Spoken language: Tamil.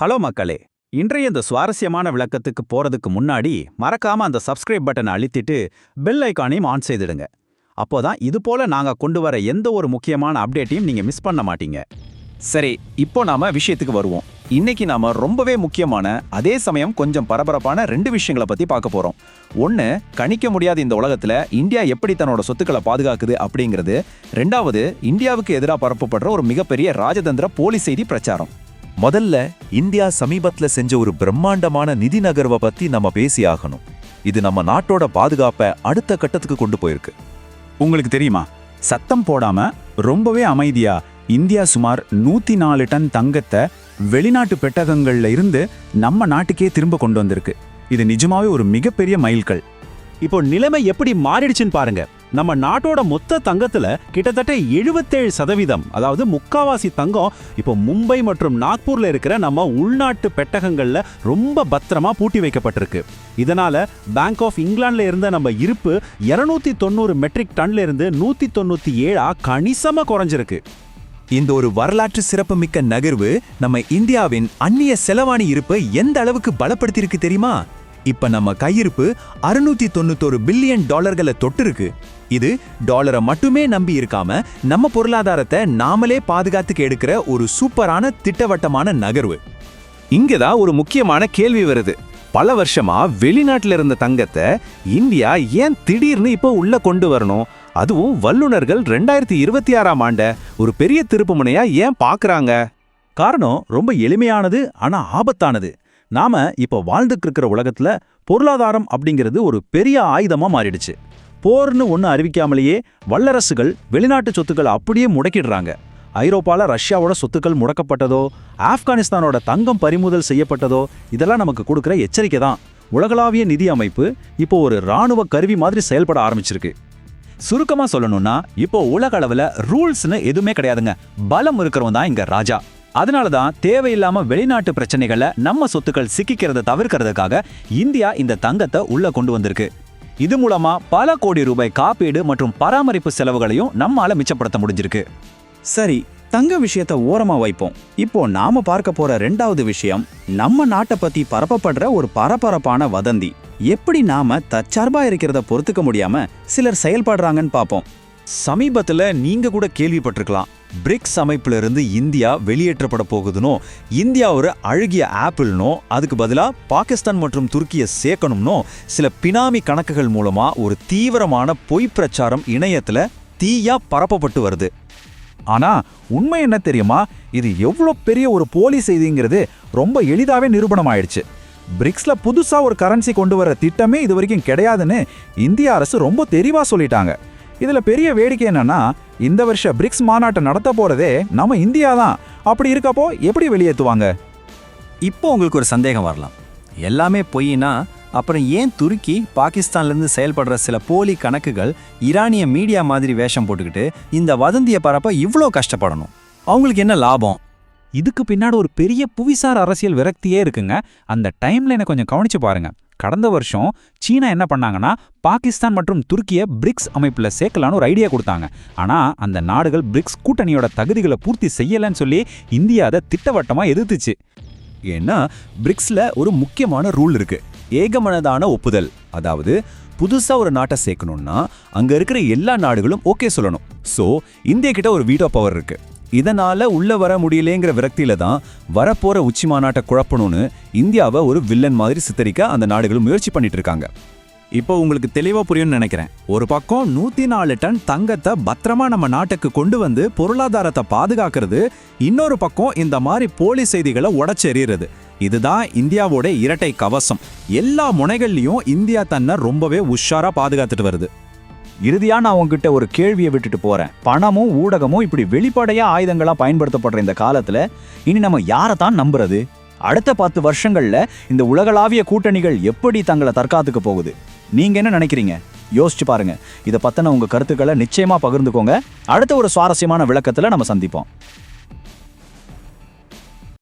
ஹலோ மக்களே, இன்றைய இந்த சுவாரஸ்யமான விளக்கத்துக்கு போறதுக்கு முன்னாடி மறக்காம அந்த சப்ஸ்கிரைப் பட்டனை அழுத்திட்டு பெல் ஐக்கானையும் ஆன் செய்திடுங்க. அப்போதான் இது போல நாங்க கொண்டு வர எந்த ஒரு முக்கியமான அப்டேட்டையும் நீங்க மிஸ் பண்ண மாட்டீங்க. சரி, இப்போ நாம விஷயத்துக்கு வருவோம். இன்னைக்கு நாம ரொம்பவே முக்கியமான அதே சமயம் கொஞ்சம் பரபரப்பான ரெண்டு விஷயங்களை பத்தி பார்க்க போறோம். ஒன்னு, கணிக்க முடியாத இந்த உலகத்துல இந்தியா எப்படி தன்னோட சொத்துக்களை பாதுகாக்குது அப்படிங்கிறது. ரெண்டாவது, இந்தியாவுக்கு எதிராக பரப்பப்படுற ஒரு மிகப்பெரிய ராஜதந்திர போலி செய்தி பிரச்சாரம். முதல்ல இந்தியா சமீபத்துல செஞ்ச ஒரு பிரம்மாண்டமான நிதி நகர்வை பத்தி நம்ம பேசி ஆகணும். இது நம்ம நாட்டோட பாதுகாப்பை அடுத்த கட்டத்துக்கு கொண்டு போயிருக்கு. உங்களுக்கு தெரியுமா, சத்தம் போடாம ரொம்பவே அமைதியா இந்தியா சுமார் 104 டன் தங்கத்தை வெளிநாட்டு பெட்டகங்கள்ல இருந்து நம்ம நாட்டுக்கே திரும்ப கொண்டு வந்திருக்கு. இது நிஜமாவே ஒரு மிகப்பெரிய மைல்கல். இப்போ நிலைமை எப்படி மாறிடுச்சுன்னு பாருங்க. நம்ம நாட்டோட மொத்த தங்கத்துல கிட்டத்தட்ட 77%, அதாவது முக்காவாசி தங்கம் இப்போ மும்பை மற்றும் நாக்பூர்ல இருக்கிற நம்ம உள்நாட்டு பெட்டகங்கள்ல ரொம்ப பத்திரமா பூட்டி வைக்கப்பட்டிருக்கு. இதனால பேங்க் ஆஃப் இங்கிலாந்துல இருந்த நம்ம இருப்பு 290 மெட்ரிக் டன்ல இருந்து 197 கணிசமா குறைஞ்சிருக்கு. இந்த ஒரு வரலாற்று சிறப்புமிக்க நகர்வு நம்ம இந்தியாவின் அந்நிய செலவாணி இருப்பை எந்த அளவுக்கு பலப்படுத்தியிருக்கு தெரியுமா? இப்ப நம்ம கையிருப்பு 691 பில்லியன் டாலர்களை தொட்டிருக்கு. இது டாலரை மட்டுமே நம்பி இருக்காம நம்ம பொருளாதாரத்தை நாமளே பாதுகாத்துக்கு எடுக்கிற ஒரு சூப்பரான திட்டவட்டமான நகர்வு. இங்கதான் ஒரு முக்கியமான கேள்வி வருது. பல வருஷமா வெளிநாட்டுல இருந்த தங்கத்தை இந்தியா ஏன் திடீர்னு இப்போ உள்ள கொண்டு வரணும்? அதுவும் வல்லுநர்கள் 2026ஆம் ஆண்ட ஒரு பெரிய திருப்புமுனையா ஏன் பாக்குறாங்க? காரணம் ரொம்ப எளிமையானது, ஆனா ஆபத்தானது. நாம இப்போ வாழ்ந்துட்டு இருக்கிற உலகத்துல பொருளாதாரம் அப்படிங்கிறது ஒரு பெரிய ஆயுதமா மாறிடுச்சு. போர்னு ஒன்னு அறிவிக்காமலேயே வல்லரசுகள் வெளிநாட்டு சொத்துக்களை அப்படியே முடக்கிடுறாங்க. ஐரோப்பால ரஷ்யாவோட சொத்துக்கள் முடக்கப்பட்டதோ, ஆப்கானிஸ்தானோட தங்கம் பறிமுதல் செய்யப்பட்டதோ இதெல்லாம் நமக்கு கொடுக்குற எச்சரிக்கை தான். உலகளாவிய நிதி அமைப்பு இப்போ ஒரு இராணுவ கருவி மாதிரி செயல்பட ஆரம்பிச்சிருக்கு. சுருக்கமா சொல்லணும்னா, இப்போ உலக அளவுல ரூல்ஸ்னு எதுவுமே கிடையாதுங்க. பலம் இருக்கிறவன் தான் இங்க ராஜா. அதனாலதான் தேவையில்லாம வெளிநாட்டு பிரச்சனைகளை நம்ம சொத்துக்கள் சிக்கிக்கிறத தவிர்க்கிறதுக்காக இந்தியா இந்த தங்கத்தை உள்ள கொண்டு வந்திருக்கு. இது மூலமா பல கோடி ரூபாய் காப்பீடு மற்றும் பராமரிப்பு செலவுகளையும் நம்மால மிச்சப்படுத்த முடிஞ்சிருக்கு. சரி, தங்க விஷயத்தை ஓரமா வைப்போம். இப்போ நாம பார்க்க போற ரெண்டாவது விஷயம், நம்ம நாட்டை பத்தி பரப்பப்படுற ஒரு பரபரப்பான வதந்தி. எப்படி நாம தற்சார்பா இருக்கிறத பொறுத்துக்க முடியாம சிலர் செயல்படுறாங்கன்னு பார்ப்போம். சமீபத்துல நீங்க கூட கேள்விப்பட்டிருக்கலாம், பிரிக்ஸ் அமைப்புல இருந்து இந்தியா வெளியேற்றப்பட போகுதுனோ, இந்தியா ஒரு அழுகிய ஆப்பிள்னோ, அதுக்கு பதிலா பாகிஸ்தான் மற்றும் துருக்கியை சேர்க்கணும்னோ சில பினாமி கணக்குகள் மூலமா ஒரு தீவிரமான பொய் பிரச்சாரம் இணையத்துல தீயா பரப்பப்பட்டு வருது. ஆனா உண்மை என்ன தெரியுமா? இது எவ்வளவு பெரிய ஒரு போலி செய்திங்கிறது ரொம்ப எளிதாவே நிரூபணம் ஆயிடுச்சு. பிரிக்ஸ்ல புதுசா ஒரு கரன்சி கொண்டு வர திட்டமே இது வரைக்கும் கிடையாதுன்னு இந்திய அரசு ரொம்ப தெளிவா சொல்லிட்டாங்க. இதுல பெரிய வேடிக்கை என்னன்னா, இந்த வருஷ பிரிக்ஸ் மாநாட்டை நடத்த போறதே நம்ம இந்தியா தான். அப்படி இருக்கப்போ எப்படி வெளியேற்றுவாங்க? இப்போ உங்களுக்கு ஒரு சந்தேகம் வரலாம், எல்லாமே பொய்னா அப்புறம் ஏன் துருக்கி பாகிஸ்தான்லேருந்து செயல்படுற சில போலி கணக்குகள் ஈரானிய மீடியா மாதிரி வேஷம் போட்டுக்கிட்டு இந்த வதந்தியை பரப்ப இவ்வளோ கஷ்டப்படணும்? அவங்களுக்கு என்ன லாபம்? இதுக்கு பின்னாடி ஒரு பெரிய புவிசார் அரசியல் விரக்தியே இருக்குங்க. அந்த டைம்ல என்ன கொஞ்சம் கவனிச்சு பாருங்க. கடந்த வருஷம் சீனா என்ன பண்ணாங்கன்னா, பாகிஸ்தான் மற்றும் துருக்கியை பிரிக்ஸ் அமைப்புல சேர்க்கலான்னு ஒரு ஐடியா கொடுத்தாங்க. ஆனா அந்த நாடுகள் பிரிக்ஸ் கூட்டணியோட தகுதிகளை பூர்த்தி செய்யலன்னு சொல்லி இந்தியா அதை திட்டவட்டமா எதிர்த்துச்சு. ஏன்னா பிரிக்ஸ்ல ஒரு முக்கியமான ரூல் இருக்கு, ஏகமனதான ஒப்புதல். அதாவது புதுசா ஒரு நாட்டை சேர்க்கணும்னா அங்க இருக்கிற எல்லா நாடுகளும் ஓகே சொல்லணும். சோ இந்தியா கிட்ட ஒரு வீட்டோ பவர் இருக்கு. இதனால உள்ள வர முடியலேங்கிற விரக்தியில தான் வரப்போற உச்சி மாநாட்டை குழப்பணும்னு இந்தியாவை ஒரு வில்லன் மாதிரி சித்தரிக்க அந்த நாடுகளும் முயற்சி பண்ணிட்டு இருக்காங்க. இப்போ உங்களுக்கு தெளிவா புரியும்னு நினைக்கிறேன். ஒரு பக்கம் 104 டன் தங்கத்தை பத்திரமா நம்ம நாட்டுக்கு கொண்டு வந்து பொருளாதாரத்தை பாதுகாக்கிறது, இன்னொரு பக்கம் இந்த மாதிரி போலி செய்திகளை உடைச்செறியறது. இதுதான் இந்தியாவோட இரட்டை கவசம். எல்லா முனைகள்லயும் இந்தியா தன்னை ரொம்பவே உஷாரா பாதுகாத்துட்டு வருது. இறுதியா நான் உங்ககிட்ட ஒரு கேள்வியை விட்டுட்டு போறேன். பணமும் ஊடகமும் இப்படி வெளிப்படையா ஆயுதங்களா பயன்படுத்தப்படுற இந்த காலத்துல இனி நம்ம யாரைத்தான் நம்புறது? அடுத்த 10 வருஷங்கள்ல இந்த உலகளாவிய கூட்டணிகள் எப்படி தங்களை தற்காத்துக்க போகுது? நீங்க என்ன நினைக்கிறீங்க? யோசிச்சு பாருங்க. இதை பத்தின உங்க கருத்துக்களை நிச்சயமா பகிர்ந்துக்கோங்க. அடுத்த ஒரு சுவாரஸ்யமான விளக்கத்துல நம்ம சந்திப்போம்.